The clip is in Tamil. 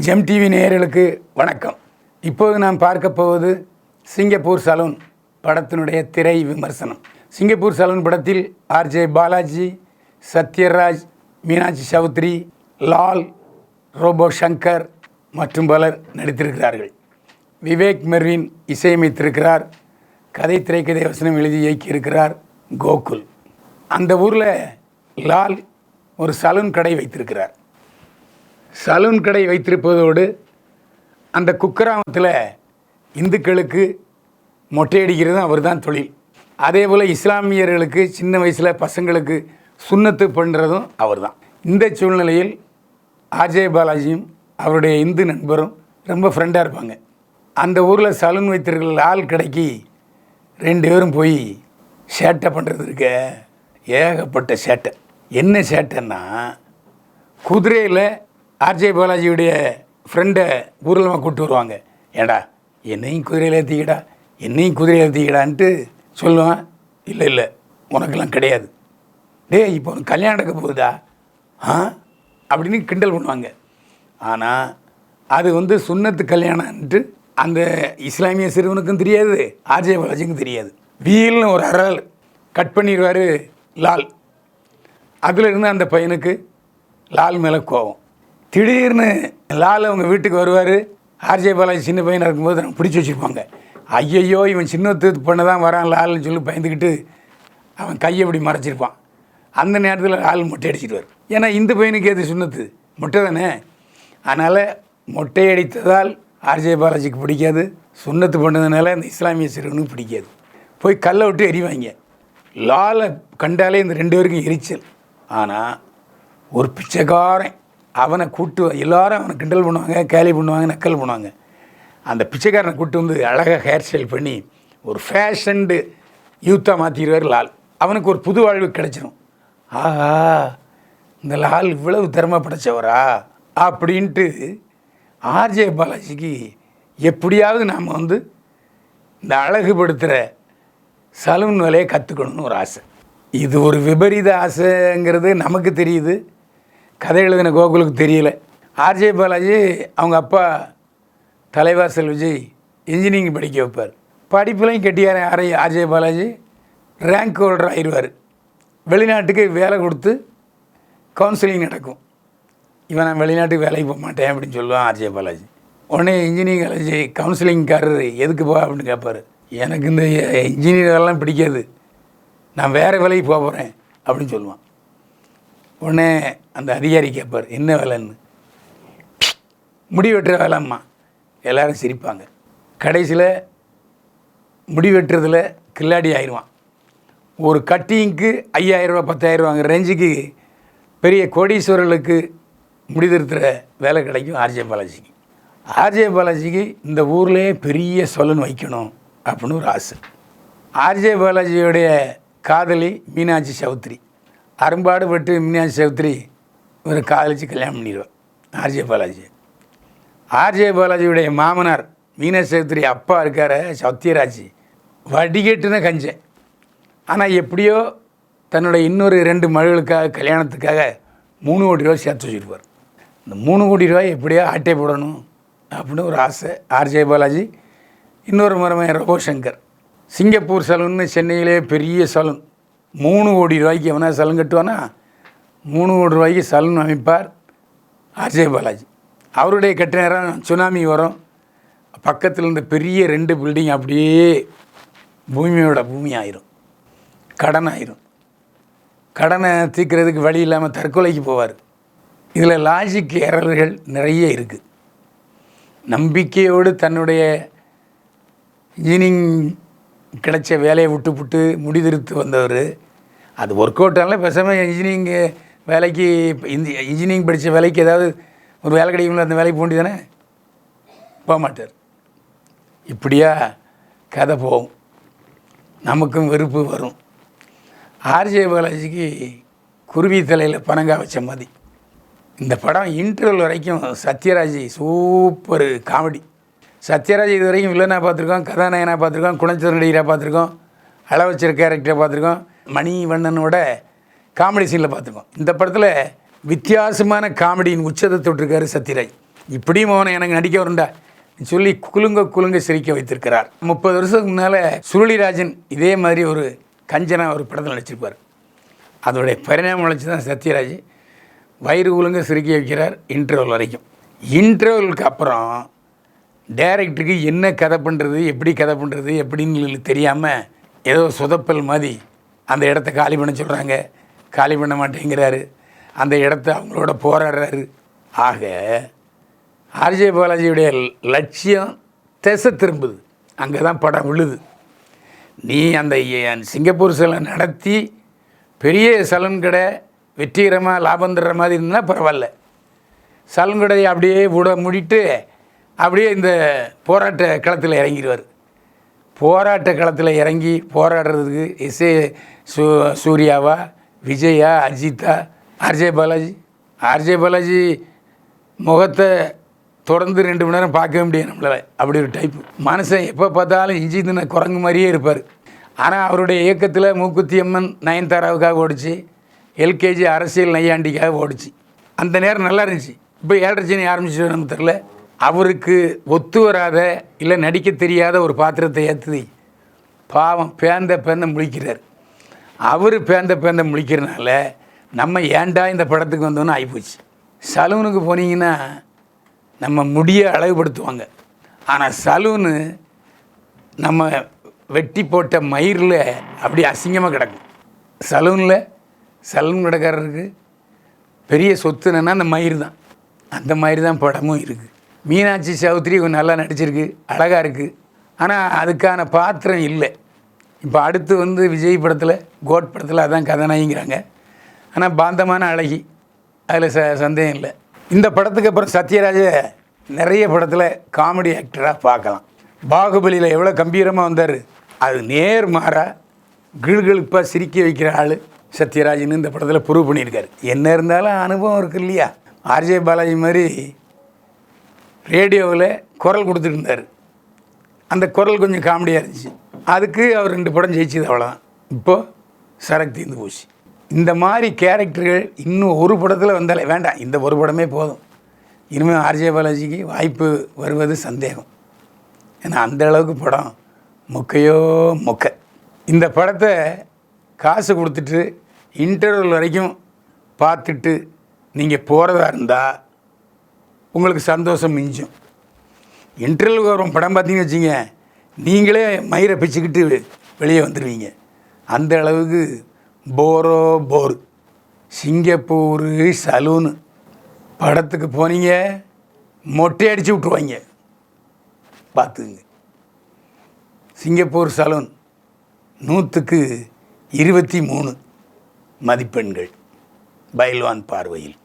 ஜெம் டிவி நேயர்களுக்கு வணக்கம். இப்போது நாம் பார்க்க போவது சிங்கப்பூர் சலூன் படத்தினுடைய திரை விமர்சனம். சிங்கப்பூர் சலூன் படத்தில் ஆர்ஜே பாலாஜி, சத்யராஜ், மீனாட்சி சௌத்ரி, லால், ரோபோ சங்கர் மற்றும் பலர் நடித்திருக்கிறார்கள். விவேக் மெர்வின் இசையமைத்திருக்கிறார். கதை திரைக்கதை வசனம் எழுதி இயக்கியிருக்கிறார் கோகுல். அந்த ஊரில் லால் ஒரு சலூன் கடை வைத்திருக்கிறார். சலூன் கடை வைத்திருப்பதோடு அந்த குக்கிராமத்தில் இந்துக்களுக்கு மொட்டையடிக்கிறது அவர் தான் தொழில். அதே போல் இஸ்லாமியர்களுக்கு சின்ன வயசில் பசங்களுக்கு சுன்னத்து பண்ணுறதும் அவர் தான். இந்த சூழ்நிலையில் ஆர்ஜே பாலாஜியும் அவருடைய இந்து நண்பரும் ரொம்ப ஃப்ரெண்டாக இருப்பாங்க. அந்த ஊரில் சலூன் வைத்திருக்கிற லால் கடைக்கு 2 பேரும் போய் சேட்டை பண்ணுறது இருக்க. ஏகப்பட்ட சேட்டை. என்ன சேட்டைன்னா, குதிரையில் ஆர்ஜே பாலாஜியுடைய ஃப்ரெண்டை ஊர்வலமாக கூப்பிட்டு வருவாங்க. ஏடா என்னையும் குதிரையில் ஏற்றிக்கிடா, என்னையும் குதிரையில் ஏற்றிக்கிடான்ட்டு சொல்லுவான். இல்லை உனக்கெல்லாம் கிடையாது, இப்போ உனக்கு கல்யாணம் நடக்க போகுதா அப்படின்னு கிண்டல் பண்ணுவாங்க. ஆனால் அது சுன்னத்து கல்யாணம்ன்ட்டு அந்த இஸ்லாமிய சிறுவனுக்கும் தெரியாது, ஆர்ஜே பாலாஜிக்கும் தெரியாது. வீல்னு ஒரு அறால் கட் பண்ணிடுவார் லால். அதில் இருந்து அந்த பையனுக்கு லால் மேலே கோபம். திடீர்னு லால் அவங்க வீட்டுக்கு வருவார். ஆர்ஜே பாலாஜி சின்ன பையனாக இருக்கும்போது நாங்கள் பிடிச்சி வச்சுருப்பாங்க. ஐயையோ இவன் சின்னத்து பண்ண தான் வரான் லால்னு சொல்லி பயந்துக்கிட்டு அவன் கையை இப்படி மறைச்சிருப்பான். அந்த நேரத்தில் லால் மொட்டை அடிச்சிடுவார். ஏன்னா இந்த பையனுக்கு எது சுண்ணத்து மொட்டை தானே. அதனால் மொட்டை அடித்ததால் ஆர்ஜே பாலாஜிக்கு பிடிக்காது, சுண்ணத்து பண்ணதுனால இந்த இஸ்லாமிய சிறுவனுக்கு பிடிக்காது. போய் கல்லை விட்டு எறிவாங்க. லாலை கண்டாலே இந்த 2 பேருக்கும் எரிச்சல். ஆனால் ஒரு பிச்சைக்காரன் அவனை கூட்டு எல்லோரும் அவனை கிண்டல் பண்ணுவாங்க, கேலி பண்ணுவாங்க, நக்கல் பண்ணுவாங்க. அந்த பிச்சைக்காரனை கூப்பிட்டு வந்து அழகாக ஹேர் ஸ்டைல் பண்ணி ஒரு ஃபேஷன்டு யூத்தாக மாற்றிடுவார் லால். அவனுக்கு ஒரு புது வாழ்வு கிடைச்சிடும். ஆஹா, இந்த லால் இவ்வளவு திறமை படைச்சவரா அப்படின்ட்டு ஆர்ஜே பாலாஜிக்கு எப்படியாவது நாம் இந்த அழகுபடுத்துகிற சலூன் வேலையை கற்றுக்கணும்னு ஒரு ஆசை. இது ஒரு விபரீத ஆசைங்கிறது நமக்கு தெரியுது, கதை எழுதின கோகுலுக்கு தெரியல. ஆர்ஜே பாலாஜி அவங்க அப்பா தலைவாசல் விஜய் இன்ஜினியரிங் படிக்க வைப்பார். படிப்புலையும் கெட்டியார ஆர்ஜே பாலாஜி ரேங்க் ஹோல்டர் ஆயிடுவார். வெளிநாட்டுக்கு வேலை கொடுத்து கவுன்சிலிங் நடக்கும். இவன் நான் வெளிநாட்டுக்கு வேலைக்கு போக மாட்டேன் அப்படின்னு சொல்லுவான் ஆர்ஜே பாலாஜி. உடனே இன்ஜினியரிங் காலேஜ் கவுன்சிலிங்காரர் எதுக்கு போ அப்படின்னு கேட்பார். எனக்கு இந்த இன்ஜினியர் வேலைலாம் பிடிக்காது, நான் வேறு வேலைக்கு போக போகிறேன் அப்படின்னு சொல்லுவான். உடனே அந்த அதிகாரி கேட்பார், என்ன வேலைன்னு. முடி வெட்டுற வேலைம்மா. எல்லோரும் சிரிப்பாங்க. கடைசியில் முடி வெட்டுறதுல கில்லாடி ஆயிடுவான். ஒரு கட்டிங்க்கு 5000 ரூபா 10,000 ரூபாங்க ரேஞ்சுக்கு பெரிய கோடீஸ்வரர்களுக்கு முடி திருத்துற வேலை கிடைக்கும் ஆர்ஜே பாலாஜிக்கு. ஆர்ஜே பாலாஜிக்கு இந்த ஊர்லேயே பெரிய சலூன் வைக்கணும் அப்படின்னு ஒரு ஆசை. ஆர்ஜே பாலாஜியோடைய காதலி மீனாட்சி சௌத்ரி. அரும்பாடுபட்டு மீனாட்சி சௌத்ரி ஒரு காதலிச்சு கல்யாணம் பண்ணிடுவார் ஆர்ஜே பாலாஜி. ஆர்ஜே பாலாஜியுடைய மாமனார் மீனாட்சி சௌத்ரி அப்பா இருக்கார சத்யராஜ் வடிகட்டுன கஞ்சேன். ஆனால் எப்படியோ தன்னுடைய இன்னொரு 2 மகளுக்காக கல்யாணத்துக்காக 3 கோடி ரூபா சேர்த்து வச்சுருப்பார். இந்த 3 கோடி ரூபாய் எப்படியோ ஆட்டை போடணும் அப்படின்னு ஒரு ஆசை ஆர்ஜே பாலாஜி. இன்னொரு மருமகன் ரோபோ சங்கர். சிங்கப்பூர் சலூன்னு சென்னையிலே பெரிய சலூன். 3 கோடி ரூபாய்க்கு எவனா சலூன் கட்டுவானா? 3 கோடி ரூபாய்க்கு சலூன் அமைப்பார் ஆர்ஜே பாலாஜி. அவருடைய கட்ட நேரம் சுனாமி வரும். பக்கத்தில் இருந்த பெரிய 2 பில்டிங் அப்படியே பூமியோட பூமி ஆயிரும், கடன் ஆயிரும். கடனை தீர்க்கிறதுக்கு வழி இல்லாமல் தற்கொலைக்கு போவார். இதில் லாஜிக் எரர்கள் நிறைய இருக்குது. நம்பிக்கையோடு தன்னுடைய இன்ஜினியரிங் கிடைச்ச வேலையை விட்டு முடிதிருத்து வந்தவர். அது ஒர்க் அவுட் ஆனால் பேசாமல் இன்ஜினியரிங் வேலைக்கு இன்ஜினியரிங் படித்த வேலைக்கு ஏதாவது ஒரு வேலை கிடைக்கும்ல, அந்த வேலைக்கு போண்டி தானே போக மாட்டார். இப்படியா கதை போகும், நமக்கும் வெறுப்பு வரும். ஆர்ஜே பாலாஜிக்கு குருவி தலையில் பனங்காய் வச்ச மாதிரி. இந்த படம் இன்டர்வல் வரைக்கும் சத்யராஜ் சூப்பர் காமெடி. சத்யராஜ் இது வரைக்கும் வில்லனாக பார்த்துருக்கோம், கதாநாயகனாக பார்த்துருக்கோம், குணச்சித்திர நடிகராக பார்த்துருக்கோம், அளவச்சிற கேரக்டரை பார்த்துருக்கோம், மணிவண்ணனோட காமெடி சீனில் பார்த்துருக்கோம். இந்த படத்தில் வித்தியாசமான காமெடியின் உச்சத்தை தொட்டிருக்காரு சத்யராஜ். இப்படியும் அவனை எனக்கு நடிக்க வருண்டா சொல்லி குலுங்க சிரிக்க வைத்திருக்கிறார். 30 வருஷத்துக்கு முன்னால் சுருளிராஜன் இதே மாதிரி ஒரு கஞ்சனா ஒரு படத்தில் நடிச்சிருப்பார். அதோடைய பரிணாமம் வளர்ச்சி தான் சத்யராஜ் வயிறு குலுங்க சிரிக்க வைக்கிறார் இன்டர்வல் வரைக்கும். இன்டர்வலுக்கு அப்புறம் டைரக்டருக்கு என்ன கதை பண்ணுறது, எப்படி கதை பண்ணுறது எப்படின்னு தெரியாமல் ஏதோ சொதப்பல் மாதிரி அந்த இடத்த காலி பண்ண சொல்கிறாங்க. காலி பண்ண மாட்டேங்கிறாரு. அந்த இடத்த அவங்களோட போராடுறாரு. ஆக ஆர்ஜே பாலாஜியுடைய லட்சியம் திசை திரும்புது. அங்கே தான் படம் விழுது. நீ அந்த சிங்கப்பூர் சலூன் நடத்தி பெரிய சலூன் கடை வெற்றிகரமாக லாபம் தர்ற மாதிரி இருந்தால் பரவாயில்ல. சலூன் கடையை அப்படியே மூடிட்டு அப்படியே இந்த போராட்ட களத்தில் இறங்கிடுவார். போராட்ட களத்தில் இறங்கி போராடுறதுக்கு எஸ்ஏ சூர்யாவா, விஜயா, அஜித்தா, ஆர்ஜே பாலாஜி முகத்தை தொடர்ந்து 2 மணி நேரம் பார்க்கவே முடியாது நம்மளால். அப்படி ஒரு டைப்பு மனுஷன். எப்போ பார்த்தாலும் இஞ்சி தின்ன குரங்கு மாதிரியே இருப்பார். ஆனால் அவருடைய இயக்கத்தில் மூக்குத்தி அம்மன் நயன்தாராவுக்காக ஓடிச்சு, எல்கேஜி அரசியல் நையாண்டிக்காக ஓடிச்சு. அந்த நேரம் நல்லா இருந்துச்சு. இப்போ 7:30 ஆரம்பிச்சு நமக்கு தெரில. அவருக்கு ஒத்து வராத இல்லை நடிக்க தெரியாத ஒரு பாத்திரத்தை ஏற்றி பாவம் பேந்த முழிக்கிறார். அவர் பேந்த முழிக்கிறனால நம்ம ஏண்டா இந்த படத்துக்கு வந்தோன்னு ஆகிப்போச்சு. சலூனுக்கு போனீங்கன்னா நம்ம முடியை அழகுபடுத்துவாங்க. ஆனால் சலூனு நம்ம வெட்டி போட்ட மயிரில் அப்படி அசிங்கமாக கிடக்கும். சலூன் கடைக்காரருக்கு பெரிய சொத்து என்னென்னா அந்த மயிர் தான். அந்த மாதிரி தான் படமும் இருக்குது. மீனாட்சி சௌத்ரி கொஞ்சம் நல்லா நடிச்சிருக்கு, அழகாக இருக்குது. ஆனால் அதுக்கான பாத்திரம் இல்லை. இப்போ அடுத்து விஜய் படத்தில் கோட் படத்தில் அதான் கதாநாயகிங்கிறாங்க. ஆனால் பாந்தமான அழகி, அதில் சந்தேகம் இல்லை. இந்த படத்துக்கு அப்புறம் சத்யராஜை நிறைய படத்தில் காமெடி ஆக்டராக பார்க்கலாம். பாகுபலியில் எவ்வளோ கம்பீரமாக வந்தார். அது நேர்மாறாக கிழுகிழுப்பாக சிரிக்க வைக்கிற ஆள் சத்யராஜ்னு இந்த படத்தில் ப்ரூவ் பண்ணியிருக்காரு. என்ன இருந்தாலும் அனுபவம் இருக்குது இல்லையா. ஆர்ஜே பாலாஜி மாதிரி ரேடியோவில் குரல் கொடுத்துட்டு இருந்தார். அந்த குரல் கொஞ்சம் காமெடியாக இருந்துச்சு. அதுக்கு அவர் 2 படம் ஜெயிச்சது, அவ்வளோதான். இப்போது சரக்கு தீர்ந்து போச்சு. இந்த மாதிரி கேரக்டர்கள் இன்னும் ஒரு படத்தில் வந்தாலே வேண்டாம், இந்த ஒரு படமே போதும். இனிமேல் ஆர்ஜே பாலாஜிக்கு வாய்ப்பு வருவது சந்தேகம். ஏன்னா அந்த அளவுக்கு படம் மொக்க. இந்த படத்தை காசு கொடுத்துட்டு இன்டர்வல் வரைக்கும் பார்த்துட்டு நீங்கள் போகிறதா இருந்தால் உங்களுக்கு சந்தோஷம் மிஞ்சும். இன்டர்வலுக்கு வரும் படம் பார்த்தீங்கன்னு வச்சிங்க, நீங்களே மயிரை பிச்சுக்கிட்டு வெளியே வந்துடுவீங்க. அந்த அளவுக்கு போர். சிங்கப்பூர் சலூனு படத்துக்கு போனீங்க, மொட்டை அடித்து விட்ருவாங்க. பார்த்துங்க. சிங்கப்பூர் சலூன் 100க்கு 23 மதிப்பெண்கள் பைல்வான் பார்வையில்.